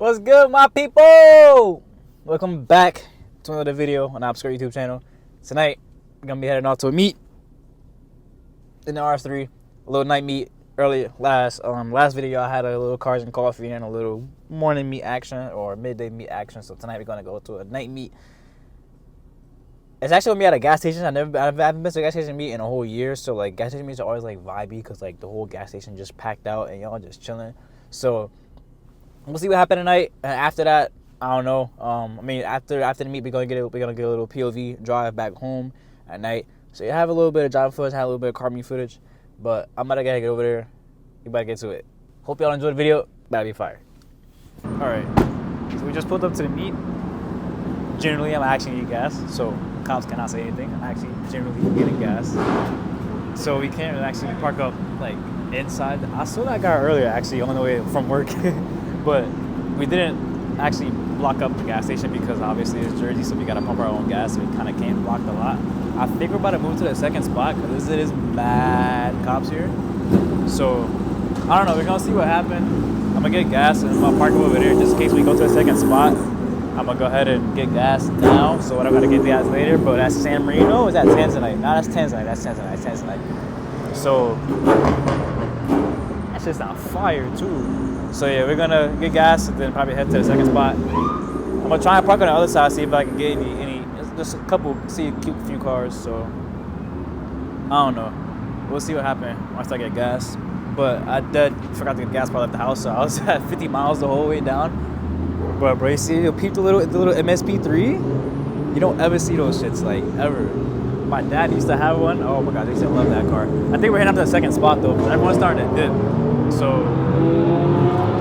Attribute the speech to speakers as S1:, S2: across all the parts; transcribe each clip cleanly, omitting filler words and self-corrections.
S1: What's good, my people? Welcome back to another video on the Obscure YouTube channel. Tonight, we're gonna be heading off to a meet in the RS3, a little night meet. Earlier last video, I had a little cars and coffee and a little morning meet action or midday meet action. So tonight we're gonna go to a night meet. It's actually gonna be at a gas station. I haven't been to a gas station meet in a whole year. So like gas station meets are always like vibey because like the whole gas station just packed out and y'all just chilling. So we'll see what happened tonight. And after that, I don't know. I mean, after the meet, we're gonna get a little POV drive back home at night. So you have a little bit of driving footage, have a little bit of car meet footage. But I'm about to get over there. You better get to it. Hope y'all enjoyed the video. That'll be fire. All right. So we just pulled up to the meet. Generally, I'm actually getting gas, so cops cannot say anything. I'm actually generally getting gas. So we can't actually park up like inside. I saw that guy earlier actually on the way from work. But we didn't actually block up the gas station because obviously it's Jersey, so we gotta pump our own gas, so we kind of can't block the lot. I think we're about to move to the second spot because it is mad cops here. So I don't know, we're gonna see what happened. I'm gonna get gas and I'm gonna park over there just in case we go to the second spot. I'm gonna go ahead and get gas now, so I don't gotta get gas later. But that's San Marino, or is that Tanzanite? No, that's Tanzanite, that's Tanzanite. So that's just on fire too. So yeah, we're gonna get gas and then probably head to the second spot. I'm gonna try and park on the other side, see if I can get any just a couple, see a few cars. So I don't know. We'll see what happens once I get gas. But I forgot to get gas before I left the house, so I was at 50 miles the whole way down. But bro, you see, you peep the little MSP3. You don't ever see those shits like ever. My dad used to have one. Oh my god, they used to love that car. I think we're heading up to the second spot though, because everyone's starting to dip. So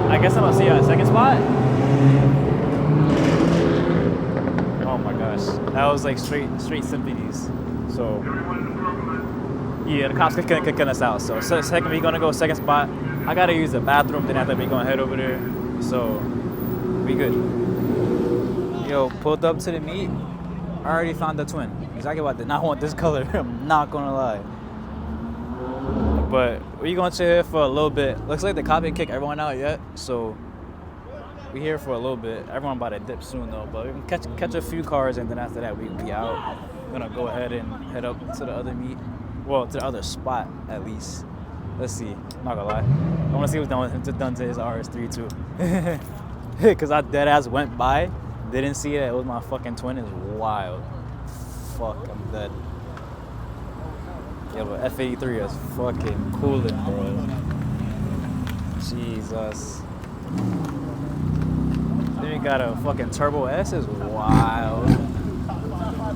S1: I guess I'm gonna see you at the second spot. Oh my gosh, that was like straight symphonies. So yeah, the cops kicking us out. So second, we're gonna go second spot. I gotta use the bathroom. Then after we're gonna head over there. So we good. Yo, pulled up to the meet. I already found the twin. Exactly what I did not want this color. I'm not gonna lie. But we're gonna chill here for a little bit. Looks like the cop didn't kick everyone out yet, so we here for a little bit. Everyone about to dip soon though, but we can catch a few cars, and then after that we be out. We're gonna go ahead and head up to the other meet. Well, to the other spot at least. Let's see. I'm not gonna lie. I wanna see what's done to his RS3 too. Cause I dead ass went by, didn't see it. It was my fucking twin. It's wild. Fuck, I'm dead. Yeah, but F83 is fucking coolin', bro. Jesus. Then we got a fucking Turbo S, is wild.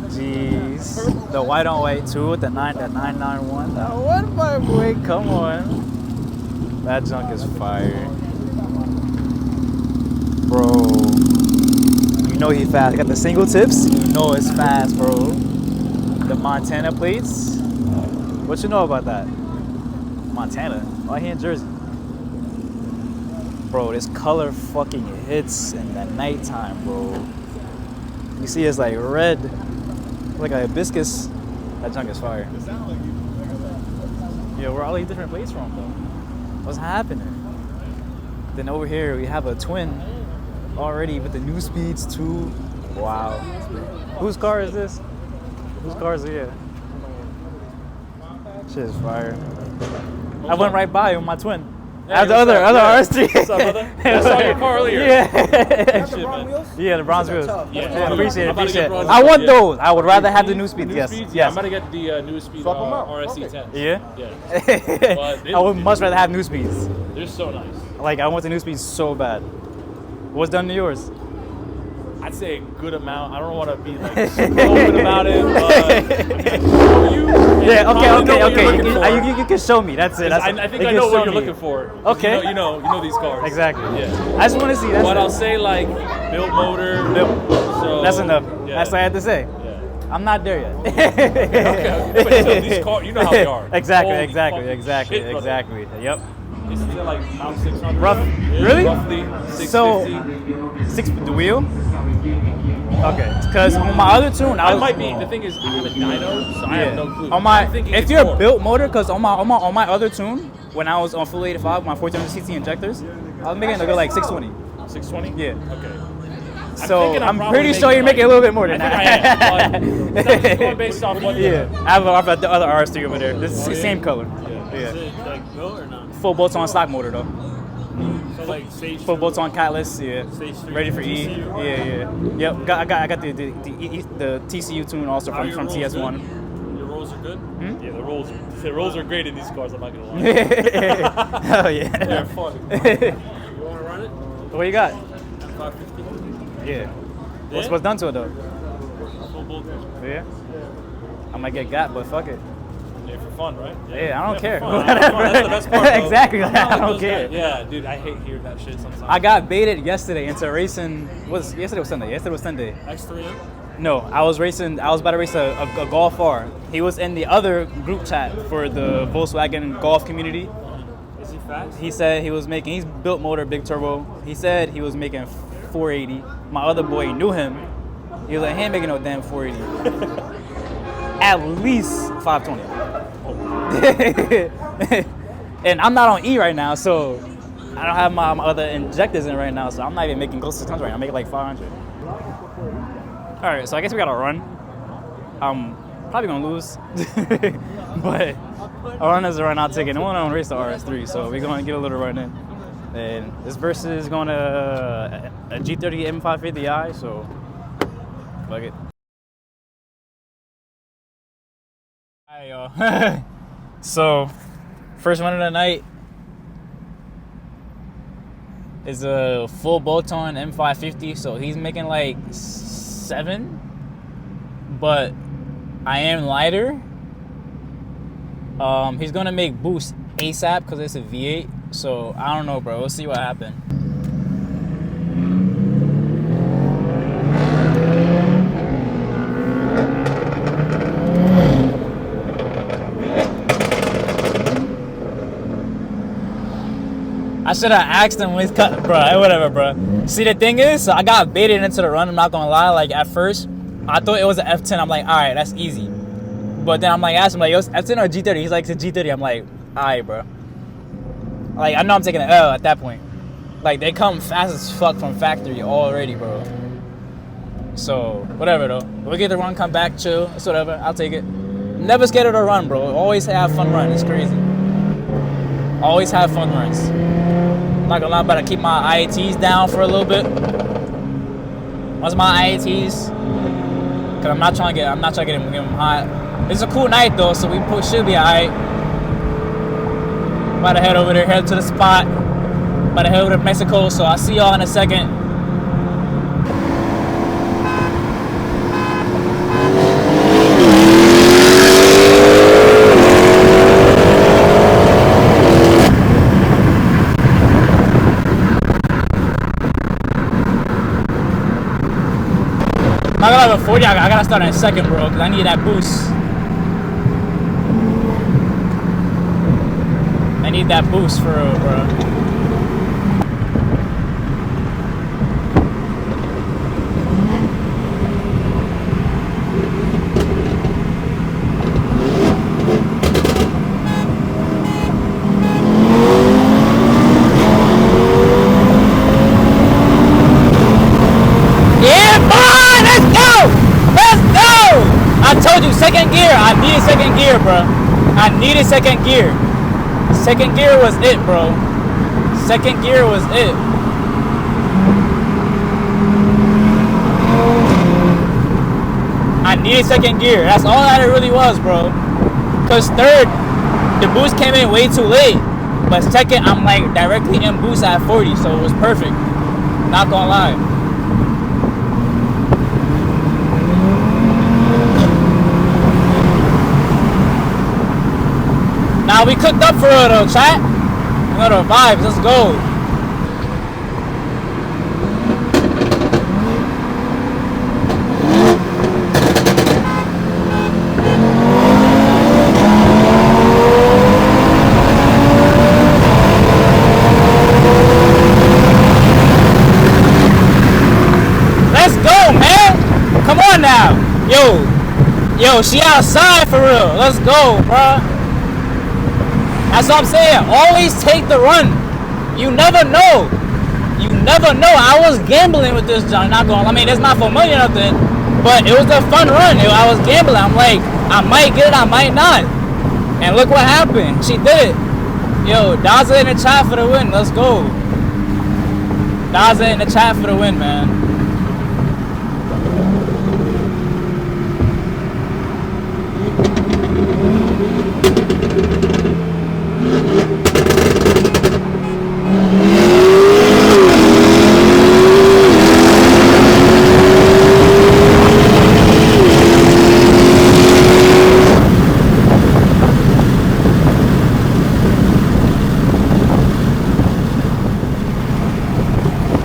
S1: Jeez. The white on white too with the 991. That one, my boy, come on. That junk is fire. Bro. You know he fast. Got the single tips. You know it's fast, bro. The Montana plates. What you know about that? Montana? Why he in Jersey? Bro, this color fucking hits in the nighttime, bro. You see it's like red, like a hibiscus. That junk is fire. Yeah, where are all these different plates from though? What's happening? Then over here we have a twin already with the NEUSPEEDs too. Wow. Whose car is this? Whose car is it? Yeah. Shit is fire. I went right by with my twin. Yeah, the other RS3.
S2: What's up, brother? I saw your car earlier.
S1: Yeah.
S2: Shit, man.
S1: Yeah, the bronze wheels.
S2: Yeah,
S1: I appreciate it. I want those. I would rather have the NEUSPEED. Yes.
S2: Yeah, I'm about to get the NEUSPEED RSC10s.
S1: Yeah? I would much rather have NEUSPEEDs.
S2: They're so nice.
S1: Like, I want the NEUSPEEDs so bad. What's done to yours?
S2: I'd say a good amount. I don't want to be like super open about it, but I can show you.
S1: Yeah, okay. You can show me. That's it.
S2: I think I know what you're looking for.
S1: Okay.
S2: You know these cars.
S1: Exactly.
S2: Yeah.
S1: I just want to see.
S2: But I'll say like built motor. So
S1: that's enough.
S2: Yeah.
S1: That's what I had to say.
S2: Yeah.
S1: I'm not there yet.
S2: Okay. But still, these cars, you know how they are.
S1: Exactly.
S2: Shit,
S1: Yep.
S2: It's still like around 600.
S1: Rough.
S2: Yeah,
S1: Really?
S2: Roughly 650.
S1: The wheel? Okay, because on my other tune,
S2: I might be. The thing is, I have a dyno, so I have no clue.
S1: On my, if you're a built motor, because on my other tune, when I was on full 85, my 1400cc injectors, I was making it go like 620.
S2: 620?
S1: Yeah.
S2: Okay.
S1: So I'm pretty sure you're making a little bit more than that.
S2: I am. But I'm just going based off what
S1: Yeah. I have the other RS3 over there. This is the same color.
S2: Yeah.
S3: Is it like built or not?
S1: Full bolt-on stock motor though.
S3: So like stage
S1: Full bolt-on catalyst. Yeah.
S3: Stage 3
S1: Ready for E.
S3: TCU?
S1: Yeah. Yep. I got the TCU tune also
S3: Are
S1: from
S3: your rolls
S1: TS1.
S3: good? Your rolls are good?
S2: Yeah, the rolls are great in these cars, I'm not going to lie.
S1: Hell yeah.
S3: They're fun. You want to run it?
S1: What you got?
S3: 550?
S1: Yeah.
S3: Yeah?
S1: What's done to it though?
S3: Full bolt.
S1: Yeah. I might get got, but fuck it.
S2: Yeah, for fun, right?
S1: Yeah, I don't care.
S2: for fun. That's the best part, though.
S1: Exactly.
S2: I'm not
S1: I
S2: like
S1: don't
S2: those
S1: care.
S2: guys. Yeah, dude, I hate hearing that shit sometimes.
S1: I got baited yesterday into racing. Yesterday was Sunday.
S3: X3M?
S1: No, I was about to race a Golf R. He was in the other group chat for the Volkswagen golf community.
S3: Is he fast?
S1: He said he's built motor, big turbo. He said he was making 480. My other boy knew him. He was like, he ain't making no damn 480. At least 520. And I'm not on E right now, so I don't have my other injectors in right now, so I'm not even making close to 600 right now. I'm making like 500. All right, so I guess we gotta run. I'm probably gonna lose, but a run is a run. I'll take it. No one on race the RS3, so we're gonna get a little run in. And this versus going to a G30 M550i, so fuck it. All right, y'all. So first run of the night is a full bolt-on M550, so he's making like 7, but I am lighter. He's gonna make boost ASAP because it's a V8, so I don't know, bro. We'll see what happens. I should have asked him when he's cut, bro. Whatever, bro. See, the thing is, I got baited into the run. I'm not gonna lie. Like at first, I thought it was an F10. I'm like, all right, that's easy. But then I'm like, asking him like, yo, F10 or G30? He's like, it's a G30. I'm like, all right, bro. Like I know I'm taking an L at that point. Like they come fast as fuck from factory already, bro. So whatever though. We'll get the run, come back, chill. It's whatever. I'll take it. Never scared of the run, bro. Always have fun run. It's crazy. Always have fun runs. I'm not gonna lie, about to keep my IATs down for a little bit. Once my IATs, cause I'm not trying to get them hot. It's a cool night though, so we should be alright. About to head over there, head to the spot. About to head over to Mexico, so I'll see y'all in a second. I'm not gonna have a 40, I gotta start in a second, bro, because I need that boost. I need that boost for real, bro. I told you, second gear. I needed second gear, bro. I needed second gear. Second gear was it, bro. Second gear was it. I needed second gear. That's all that it really was, bro. Cause third, the boost came in way too late. But second, I'm like directly in boost at 40, so it was perfect. Not gonna lie. Now we cooked up for it though, chat. You know the vibes, let's go. Let's go, man. Come on now. Yo, she outside for real. Let's go, bruh. That's what I'm saying. Always take the run. You never know. You never know. I was gambling with this John. Not going. I mean, it's not for money or nothing, but it was a fun run. I was gambling. I'm like, I might get it, I might not. And look what happened. She did it. Yo, Daza in the chat for the win. Let's go. Daza in the chat for the win, man.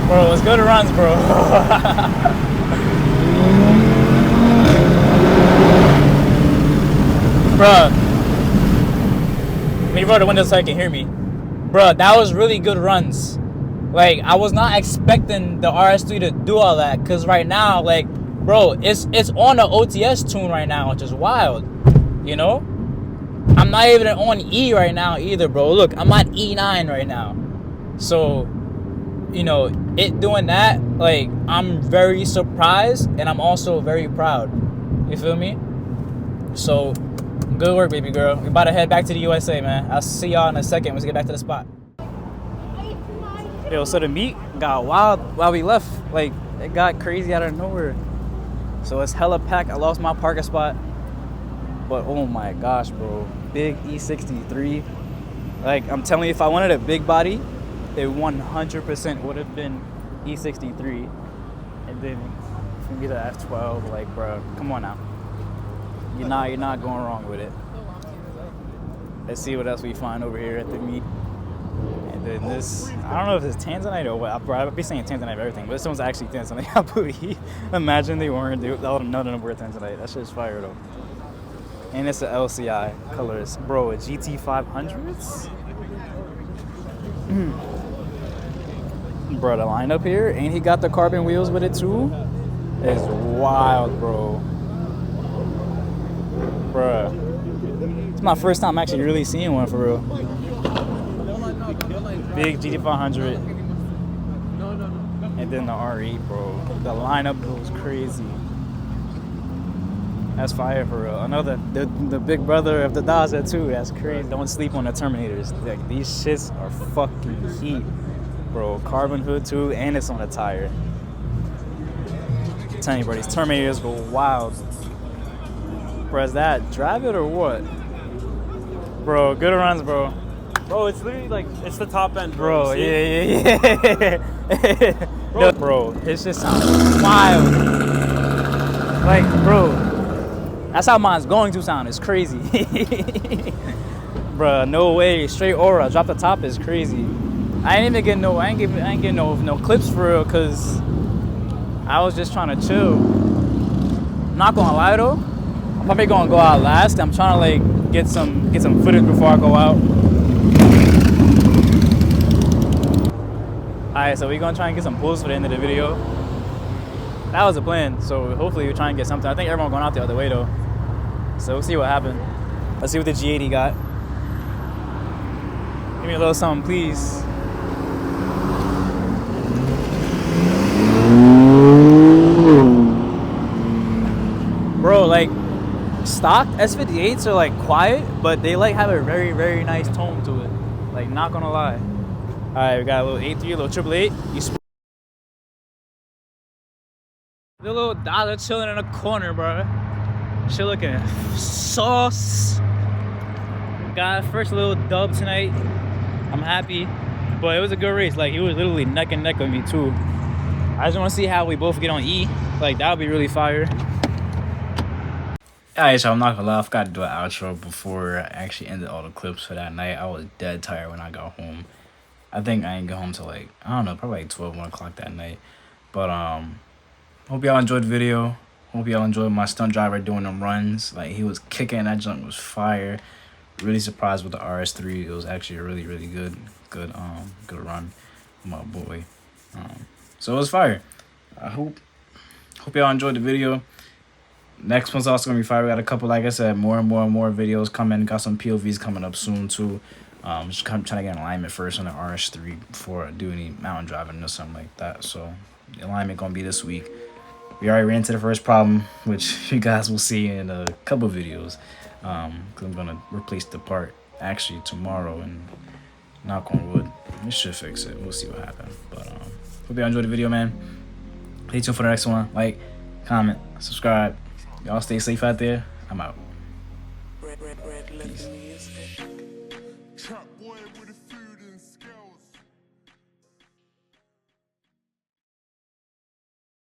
S1: Bro, it's good runs, bro. Bruh. Let me roll the window so I can hear me. Bruh, that was really good runs. Like, I was not expecting the RS3 to do all that. Because right now, like, bro, it's on the OTS tune right now, which is wild. You know? I'm not even on E right now either, bro. Look, I'm on E9 right now. So, you know, it doing that, like, I'm very surprised and I'm also very proud. You feel me? So, good work, baby girl. We're about to head back to the USA, man. I'll see y'all in a second once we get back to the spot. Yo, so the meet got wild while we left. Like, it got crazy out of nowhere. So it's hella packed. I lost my parking spot. But oh my gosh, bro. Big E63. Like, I'm telling you, if I wanted a big body, it 100% would have been E63. And then for me the F12, like, bro, come on now. You're not going wrong with it. Let's see what else we find over here at the meet. And then this, I don't know if it's Tanzanite or what. I'll be saying Tanzanite of everything, but this one's actually Tanzanite, I believe. Imagine they weren't. None of them were Tanzanite. That shit's fire though. And it's the LCI colors. Bro, a GT500s? Bro, the lineup here, and he got the carbon wheels with it too, is wild, bro. Bruh. It's my first time actually really seeing one for real. Big GT500. And then the R8, bro. The lineup goes crazy. That's fire for real. Another, the big brother of the Daza too. That's crazy. Don't sleep on the Terminators. Like, these shits are fucking heat, bro. Carbon hood too, and it's on a tire. I'm telling you, bro, these Terminators go wild. Bro, is that drive it or what? Bro, good runs, bro.
S3: Bro, it's literally like, it's the top end,
S1: Bro, yeah. Bro, this just sounds wild. Like, bro. That's how mine's going to sound. It's crazy. Bruh, no way. Straight aura. Drop the top is crazy. I ain't getting no clips for real because I was just trying to chill. Not gonna lie though. I'm probably gonna go out last. I'm trying to like get some footage before I go out. Alright, so we're gonna try and get some pulls for the end of the video. That was the plan. So hopefully we try and get something. I think everyone going out the other way though. So we'll see what happened. Let's see what the G80 got. Give me a little something, please. Bro, like, stock S58s are like quiet, but they like have a very, very nice tone to it. Like, not gonna lie. Alright, we got a little 8.3, a little 888. The little dollar chilling in a corner, bro. Shit looking sauce. Got first little dub tonight. I'm happy, but it was a good race. Like, he was literally neck and neck with me too. I just want to see how we both get on E. Like, that would be really fire. Alright, so I'm not gonna lie, I forgot to do an outro before I actually ended all the clips for that night. I was dead tired when I got home. I think I didn't get home till like, I don't know, probably like 12, 1 o'clock that night. But hope y'all enjoyed the video. Hope y'all enjoyed my stunt driver doing them runs. Like, he was kicking, that junk was fire. Really surprised with the RS3. It was actually a really, really good run with my boy. So it was fire. I hope y'all enjoyed the video. Next one's also gonna be fire. We got a couple, like I said, more and more videos coming. Got some POVs coming up soon too. Just trying to get an alignment first on the RS3 before I do any mountain driving or something like that. So the alignment gonna be this week. We already ran into the first problem, which you guys will see in a couple videos. Cause I'm gonna replace the part actually tomorrow, and knock on wood, it should fix it. We'll see what happens. But hope you enjoyed the video, man. Stay tuned for the next one. Like, comment, subscribe. Y'all stay safe out there. I'm out. Peace.